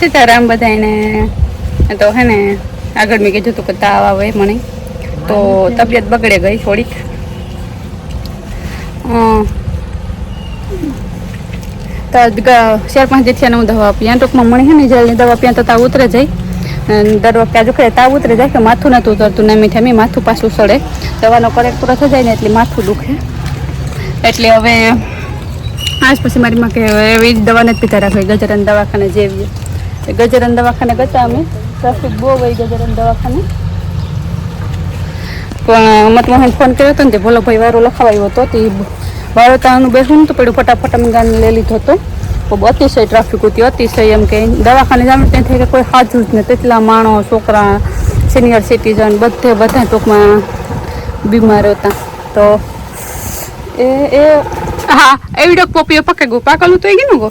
સીતારામ બધાને તો હે ને આગળ મેં કીધું હતું કે તાવ આવે મને તો તબિયત બગડે ગઈ થોડીક તો 4-5 દિવસથી હું દવા આપી ટૂંકમાં મને હે ને જલ્દી દવા પીયા તો તાવ ઉતરે જાય દર વખતે આજુ કરે તાવ ઉતરે જાય કે માથું નતું ઉતરતું ને મીઠે મેં માથું પાછું સડે દવાનો કરેક્ટ પૂરો થઈ જાય ને એટલે માથું દુખે એટલે હવે આજ પછી મારી માં કે એવી દવા નથી પીતા રાખવી ગજરાન દવાખાને જેવી ગજરાન દવાખાને ગયા અમે ટ્રાફિક બહુ હોય ગજરાન દવાખાને પણ મતમાં ફોન કર્યો હતો ને તે ભોલો ભાઈ વારો લખાવાયો હતો તે વારો તાનું બેસવું તો પડ્યું ફટાફટ અમે ગાને લઈ લીધો હતો અતિશય ટ્રાફિક હતી અતિશય એમ કે દવાખાને જવાનું ત્યાં થઈ કે કોઈ સાચું જ નહીં તેટલા માણસ છોકરા સિનિયર સિટીઝન બધા ટૂંકમાં બીમાર હતા તો એ હા એવડો પોપિયો પકે ગો પાકલું તો ગયું ગો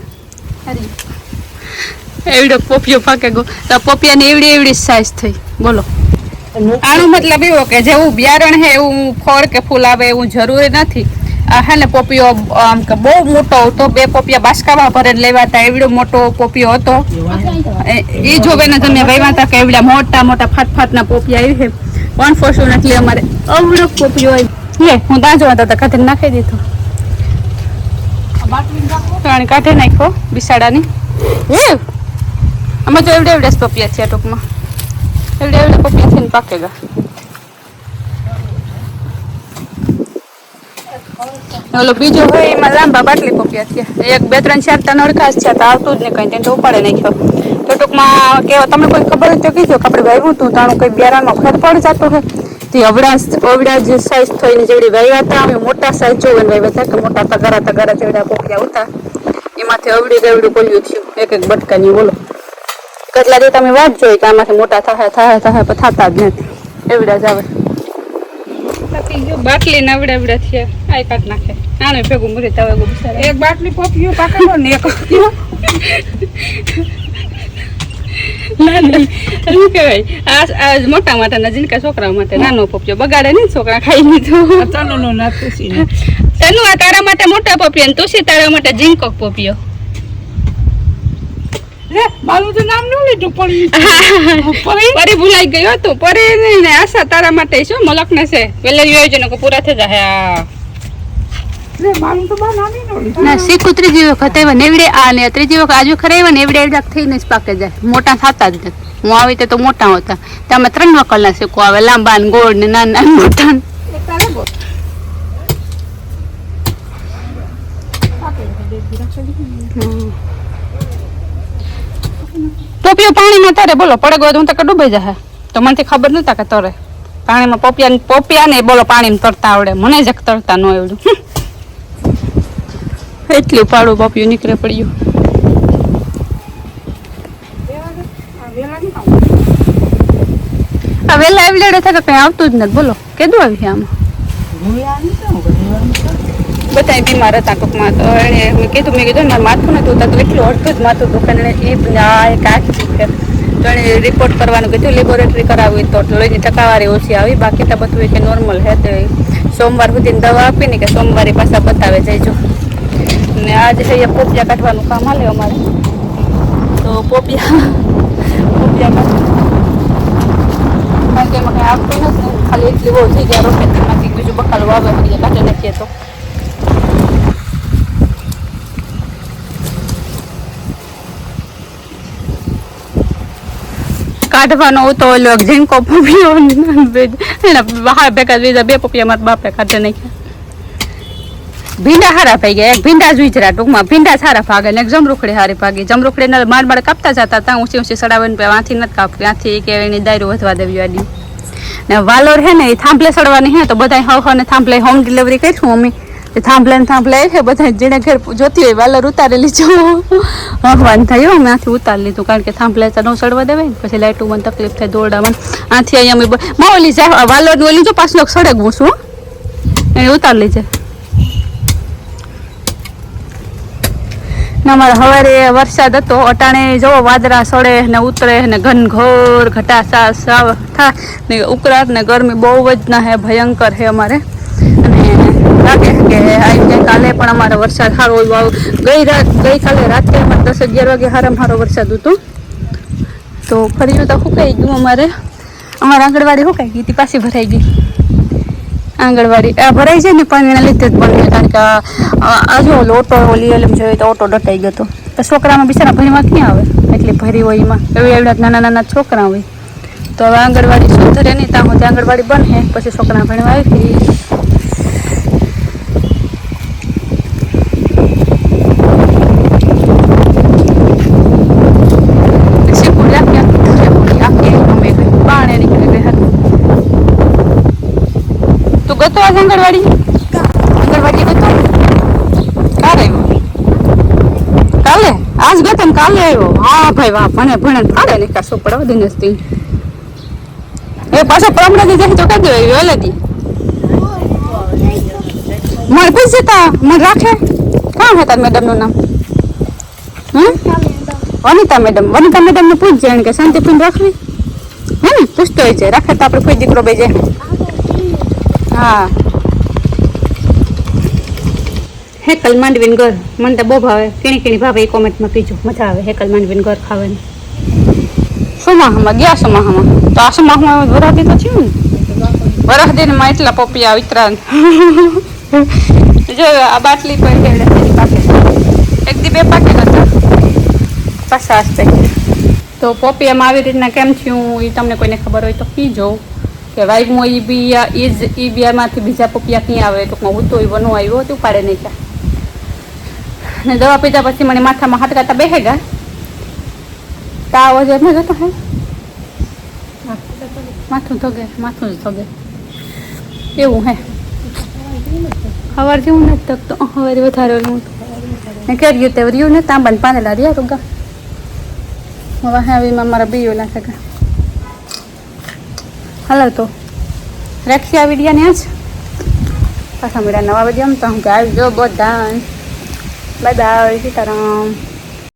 એવડો પોપિયો પકે ગો તો પોપિયાને એવડી સાઈઝ થઈ બોલો આનો મતલબ એવો કે જેવું બિયારણ હે એવું ફળ કે ફૂલ આવે એવું જરૂરી નથી હે ને પોપિયો આમ કે બહુ મોટો હતો 2 પોપિયા બાસકામાં ભરીને લેવા હતા એવડો મોટો પોપિયો હતો એ જોવે ને તમે ભાઈ હતા કે એવડા મોટા ફાટના પોપિયા આવી છે 140 એટલે અમારે અવડો પોપિયો લે હું દાંજો હતા કાઢે નાખી દીધો પાણી કાઢે નાખ્યો બિસાડાની અમે તો એવડે પોપિયા છે ટૂંકમાં એવડે પોપિયા થઈને પાકેગા ઓલો બીજો હોય એમાં લાંબા બાટલી પોપિયા થયા 1 2 3 4 તા નડકાશ છે તો આવતું જ નહીં કઈ તેને તો ઉપાડે નાખ્યો તો ટૂંકમાં કેવો તમને કોઈ ખબર હોય તો કીધો કે આપણે વાવ્યું હતું તાણું કંઈ બિયારણમાં ફેર પડી જતો હોય તે અવડા જે સાઈઝ થઈને જેવડી વાવ્યા હતા અમે મોટા સાઈઝ જોઈને વાવ્યા હતા કે મોટા તગારા જેવડા પોપિયા હતા એમાંથી અવડું કોલ્યું થયું એક બટકાની બોલો કેટલા દે તમે વાત જોઈ કે આમાંથી મોટા થાય પણ થતા જ નથી એવડા જ આવે બાટલી નવડા થયા આઈ કાઢ નાખે આને ભેગું મરી તવે એક બાટલી પોપિયો પાકેલો ને એક શું કહેવાય આ મોટા માટાના જીનકા છોકરા માટે નાનો પોપિયો બગાડે નહીં છોકરા ખાઈ લીધો તનુ આ તારા માટે મોટા પોપિયો ને તુસી તારા માટે જીનકો પોપિયો મારું તો નામ ન લીધું પરી ભૂલાઈ ગયો હતું પરી ને આશા તારા માટે શું મલક ને છે પેલા યોજના પૂરા થઈ જાય ના શીખું ત્રીજી વખત એવા નેવડે આ ને ત્રીજી વખત આજુ ખરે ને એવડે થઈને જ પાકે જાય મોટા થતા જ નથી હું આવી તો મોટા હોતા તમે 3 વકલના શીખો આવે લાંબા ને ગોળ ને નાના મોટા પોપિયો પાણીમાં તારે બોલો પડે ગયો હું તો ડૂબાઈ જાય તો મને ખબર નતા કે તરે પાણીમાં પોપિયા ને બોલો પાણીમાં તરતા આવડે મને જ તરતા ન આવડ્યું એટલું પાડું પોપિયું નીકળે પડ્યું આ વેલા એવડે થાય કઈ આવતું જ નથી બોલો કેદું આવી આમાં બધા બીમાર હતા ટૂંકમાં તો એને મેં કીધું ને માથું નતું તો એટલું અડધું જ માથું દુખે ને એ કાચ દુખે તો એને રિપોર્ટ કરવાનું કીધું લેબોરેટરી કરાવી તો લોહીની ટકાવારી ઓછી આવી બાકી તો બધું કે નોર્મલ હે તે સોમવાર સુધી દવા આપી ને કે સોમવારે પાછા બતાવે જઈજો ને આજે છે પોપિયા કાઢવાનું કામ હાલે અમારે તો પોપિયા કારણ કે એમાં કંઈ આપતું નથી ખાલી એટલી બહુ થઈ ગયા રોકેટમાંથી બીજું બકાલું આવે કાઢી નાખીએ તો કાઢવાનો તો ઓલો ઝીંકો પોપિયો બહાર ભેગા બીજા 2 પોપિયા મારા બાપે કાઢી નાખ્યા ભીંડા હારા ભાઈ ગયા એક ભીંડા જ વિચરા ટૂંકમાં ભીંડા સારા ભાગે ને એક જમરૂખડી હારી ભાગી જમરૂખડી માર કાપતા જતા હતા ઊંચી સડાવીને ત્યાંથી નથી કાપતી ત્યાંથી કે એની દાયરો વધવા દેવી આડી ને વાલોર હે ને એ થાંભલે સડવાની હે તો બધા હવે થાંભલે હોમ ડિલિવરી કરીશું મમ્મી એ થાંભલે છે બધા જેને ઘેર જોતી હોય વાલોર ઉતારી લીધો ભગવાન થયો અમે આથી ઉતારી લીધું કારણ કે થાંભલે તો ન સડવા દેવાય ને પછી લાઈટું મને તકલીફ થાય દોરડામાં આથી અહીંયા અમે ઓલી જાય વાલોરની ઓલી જો 5 લોક સડે હું છું એને ઉતારી લીધે અમારે સવારે વરસાદ હતો અટાણે જવો વાદળા સડે ને ઉતરે ને ઘનઘોર ઘટાસા સાવ થાય ને ઉકળાટ ને ગરમી બહુ જ ના હે ભયંકર હે અમારે અને લાગે કે આવી જાય કાલે પણ અમારે વરસાદ સારો ગઈકાલે રાત્રે અમારે 10-11 વાગે સારામાં સારો વરસાદ હતો તો ફરી તો સુકાઈ ગયું અમારે આંગણવાડી સુકાઈ ગઈ હતી, પાછી ભરાઈ ગઈ આંગણવાડી. આ ભરાઈ છે ને પણ એના લીધે જ બને, કારણ કે આજુ ઓટો ઓલી એલમ જોઈએ તો ઓટો ડટાઈ ગયો હતો. તો છોકરામાં બિચારા ભણીમાં ક્યાં આવે, એટલી ભરી હોય એમાં એવડા નાના નાના છોકરા હોય. તો હવે આંગણવાડી સુધરે નહીં, ત્યાં સુધી આંગણવાડી બને પછી છોકરા ભણવા આવી. તું ગતો આજ આંગણવાડી ગતો? કાલે આવ્યો? કાલે આજ ગતો ને કાલે આવ્યો? હા ભાઈ વાહ, ભણે ફાડે ને કાશું પડવા દે નસ્તી. એ પાછો પ્રમણાથી જાય તો કઈ દેવાય વેલેથી મને પૂછે તા મને રાખે. કાં હતા મેડમનું નામ? વનિતા મેડમ ને પૂછજે કે શાંતિપૂર્ણ રાખવી હે ને, પૂછતો હોય છે રાખે તો આપણે કોઈ દીકરો બે જાય. હા હેકલ માંડવીને ઘર મને તો બહુ ભાવે, કીણી ભાવે એ કોમેન્ટમાં કીજો, મજા આવે હેકલ માંડવીને ઘર ખાવાની. સોમાહામાં ગયા સોમાહામાં તો આ સોમાહામાં વરાદી તો થયું ને, વરાદીમાં એટલા પપિયા વિતરાન જો આ બાટલી પર પાકેટ એક દી 2 પાકેટ હતા 50 પેકેટ. તો પોપિયામાં આવી રીતના કેમ થયું એ તમને કોઈને ખબર હોય તો કીજો કે વાઈફમાં એ બીયામાંથી બીજા પોપિયા ક્યાં આવે, ટૂંકમાં હું તો એ વનો આવ્યો હતું પાડે નહીં ક્યાં. ને દવા પીધા પછી મને માથામાં હાથકાતા બેસે ગયા, તાવ જ ન જતો હે, માથું જ ધોગે એવું હે. સવાર જેવું નથી થકતો, સવારે વધારે ઓલું ને કર્યું તે રહ્યું ને તાંબાને પાનેલા રહ્યા રૂગા. હવે હાવીમાં મારા બીઓ લાગે ગયા. હાલો તો રાખી આ વિડીયાને આજ પાછા મેળા નવા વિડીયો તો હું કે આવી જો બધા બાય બાય સીતારામ.